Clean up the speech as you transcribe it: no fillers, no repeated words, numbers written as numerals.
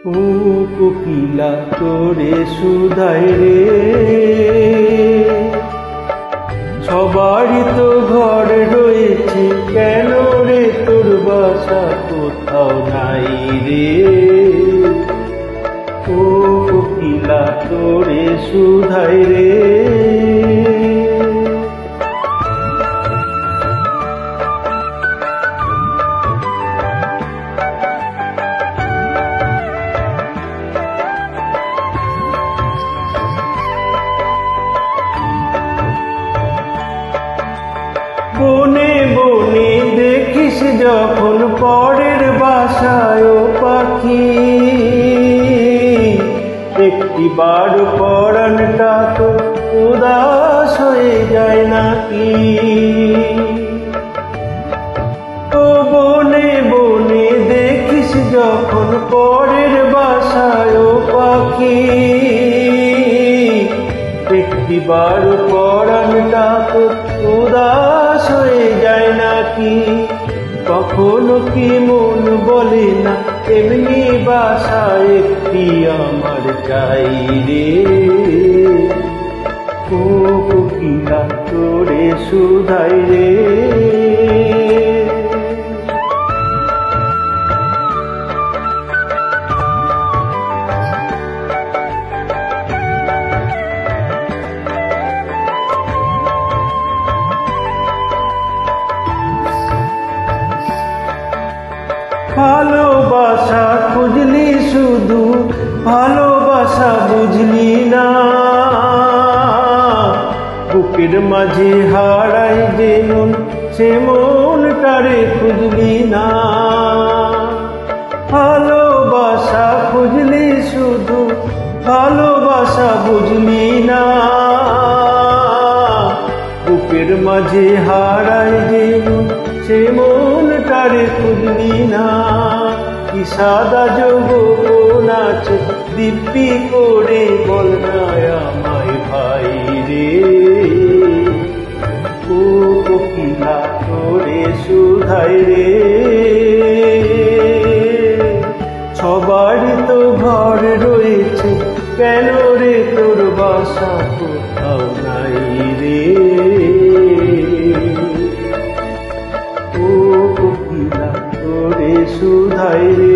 ও কোকিলা তোরে সুধাই রে, সবারই তো ঘর রয়েছে, কেন রে তোর বাসা কোথাও নাই রে। ও কোকিলা তোরে সুধাই রে, বনে বনে দেখিস যখন পরের বাসায় পাখি, একটিবার পরাণটা তো উদাস হয়ে যায় নাকি। ও বনে বনে দেখিস যখন পরের বাসায় পাখি, একটিবার পরাণটা তো উদাস হয়ে যায় নাকি। কখনো কি মন বলে না এমনি বাসা একটি আমার চাই রে। ও কোকিলা তোরে সুধাই রে, ভালোবাসা খুঁজলি শুধু ভালোবাসা বুঝলি না, বুকের মাঝে হারাই যে মন সে মনটারে খুঁজলি না। ভালোবাসা খুঁজলি শুধু ভালোবাসা বুঝলি না, বুকের মাঝে হারাই যে মন সে মনটারে খুঁজলি না। কি সাদা যৌবন আছে দিব্যি করে বল না আমায় ভাই রে। ও কোকিলা তোরে সুধাই রে, সবারই তো ঘর রয়েছে, কেন রে তোর বাসা কোথাও নাই রে। ও কোকিলা তোরে সুধাই রে।